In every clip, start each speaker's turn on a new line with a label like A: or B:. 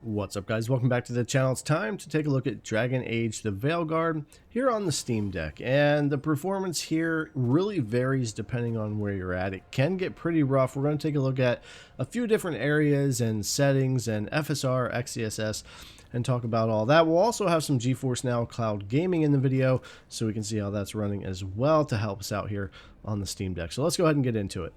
A: What's up, guys? Welcome back to the channel. It's time to take a look at Dragon Age the Veilguard here on the Steam Deck, and the performance here really varies depending on where you're at. It can get pretty rough. We're going to take a look at a few different areas and settings and FSR XESS and talk about all that. We'll also have some GeForce NOW cloud gaming in the video so we can see how that's running as well to help us out here on the Steam Deck. So let's go ahead and get into it.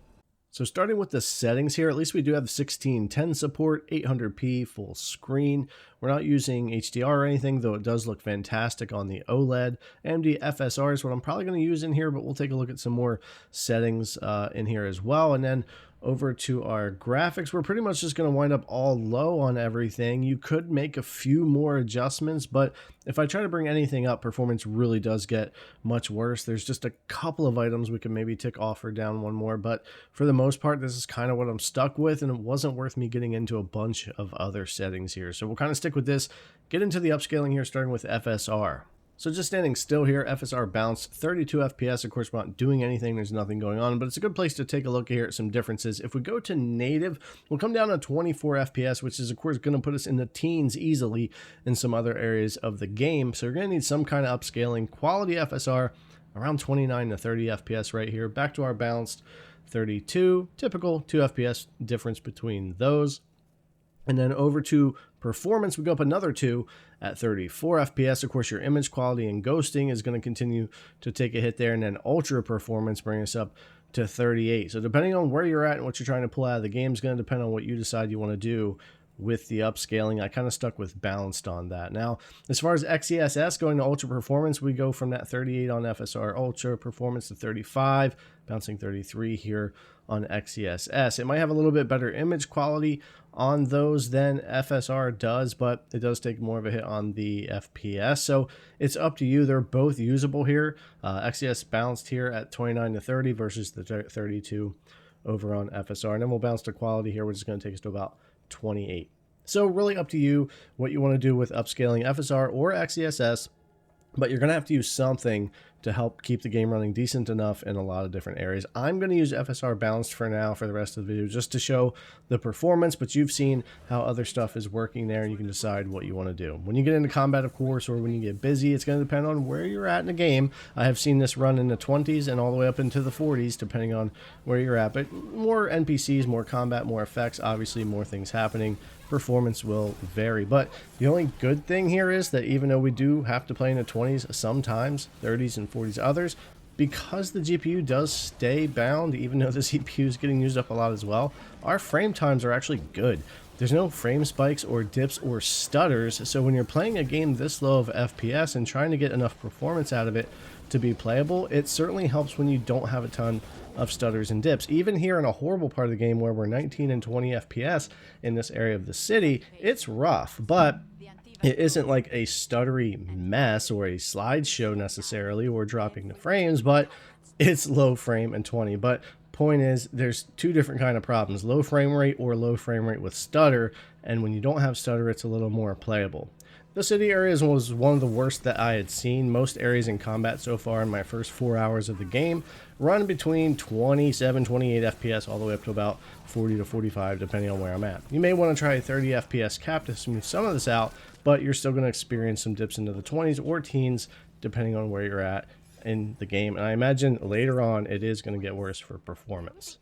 A: So starting with the settings here, at least we do have 1610 support, 800p full screen. We're not using HDR or anything, though it does look fantastic on the OLED. AMD FSR is what I'm probably going to use in here, but we'll take a look at some more settings in here as well. And then over to our graphics, we're pretty much just going to wind up all low on everything. You could make a few more adjustments, but if I try to bring anything up, performance really does get much worse. There's just a couple of items we can maybe tick off or down one more, but for the most part, this is kind of what I'm stuck with, and it wasn't worth me getting into a bunch of other settings here. So we'll kind of stick with this, get into the upscaling here, starting with FSR. So just standing still here, FSR balanced 32 FPS. Of course, we're not doing anything. There's nothing going on, but it's a good place to take a look here at some differences. If we go to native, we'll come down to 24 FPS, which is, of course, going to put us in the teens easily in some other areas of the game. So you're going to need some kind of upscaling. Quality FSR around 29 to 30 FPS right here. Back to our balanced 32, typical 2 FPS difference between those. And then over to performance, we go up another 2 at 34 FPS. Of course, your image quality and ghosting is going to continue to take a hit there. And then ultra performance bring us up to 38. So depending on where you're at and what you're trying to pull out of the game is going to depend on what you decide you want to do with the upscaling. I kind of stuck with balanced on that. Now, as far as XESS going to ultra performance, we go from that 38 on FSR ultra performance to 35, bouncing 33 here on XESS. It might have a little bit better image quality on those than FSR does, but it does take more of a hit on the FPS. So it's up to you. They're both usable here. XESS balanced here at 29 to 30 versus the 32 over on FSR. And then we'll bounce to quality here, which is going to take us to about 28. So really up to you what you want to do with upscaling FSR or XESS, but you're going to have to use something to help keep the game running decent enough in a lot of different areas. I'm going to use FSR balanced for now for the rest of the video just to show the performance, but you've seen how other stuff is working there and you can decide what you want to do. When you get into combat, of course, or when you get busy, it's going to depend on where you're at in the game. I have seen this run in the 20s and all the way up into the 40s depending on where you're at, but more NPCs, more combat, more effects, obviously more things happening. Performance will vary, but the only good thing here is that even though we do have to play in the 20s sometimes, 30s and 40s others, because the GPU does stay bound, even though the CPU is getting used up a lot as well, our frame times are actually good. There's no frame spikes or dips or stutters, so when you're playing a game this low of FPS and trying to get enough performance out of it to be playable, it certainly helps when you don't have a ton of stutters and dips. Even here in a horrible part of the game where we're 19 and 20 FPS in this area of the city, it's rough, but it isn't like a stuttery mess or a slideshow necessarily or dropping the frames, but it's low frame and 20. But point is, there's two different kind of problems: low frame rate or low frame rate with stutter, and when you don't have stutter, it's a little more playable. The city areas was one of the worst that I had seen. Most areas in combat so far in my first 4 hours of the game run between 27, 28 FPS all the way up to about 40 to 45 depending on where I'm at. You may want to try a 30 FPS cap to smooth some of this out, but you're still going to experience some dips into the 20s or teens depending on where you're at in the game. And I imagine later on it is going to get worse for performance.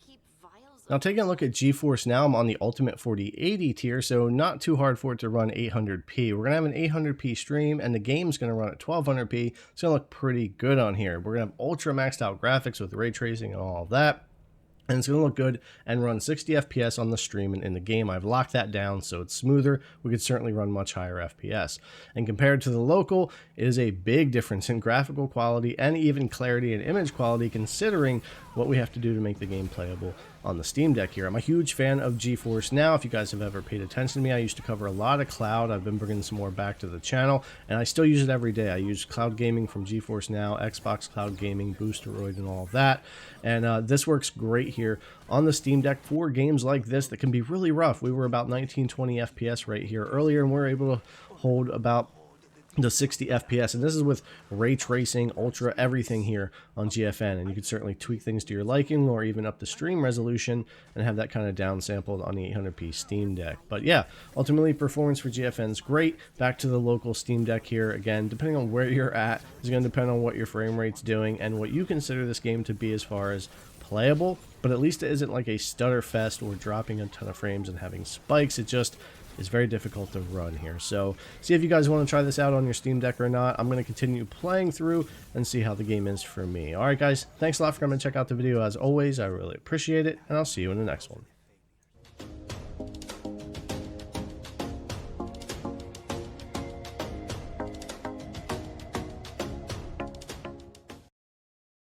A: Now taking a look at GeForce NOW, I'm on the Ultimate 4080 tier, so not too hard for it to run 800p. We're going to have an 800p stream, and the game's going to run at 1200p. It's going to look pretty good on here. We're going to have ultra maxed out graphics with ray tracing and all of that. And it's going to look good and run 60 FPS on the stream and in the game. I've locked that down so it's smoother. We could certainly run much higher FPS. And compared to the local, it is a big difference in graphical quality and even clarity and image quality considering what we have to do to make the game playable on the Steam Deck here. I'm a huge fan of GeForce NOW. If you guys have ever paid attention to me, I used to cover a lot of cloud. I've been bringing some more back to the channel, and I still use it every day. I use cloud gaming from GeForce NOW, Xbox Cloud Gaming, Boosteroid, and all of that. And this works great here on the Steam Deck for games like this that can be really rough. We were about 1920 FPS right here earlier, and we were able to hold about the 60 FPS, and this is with ray tracing, ultra, everything here on GFN, and you can certainly tweak things to your liking or even up the stream resolution and have that kind of downsampled on the 800p Steam Deck. But yeah, ultimately performance for GFN is great. Back to the local Steam Deck here, again, depending on where you're at, is going to depend on what your frame rate's doing and what you consider this game to be as far as playable, but at least it isn't like a stutter fest or dropping a ton of frames and having spikes. It just is very difficult to run here. So see if you guys want to try this out on your Steam Deck or not. I'm going to continue playing through and see how the game is for me. All right, guys, thanks a lot for coming to check out the video. As always, I really appreciate it, and I'll see you in the next one.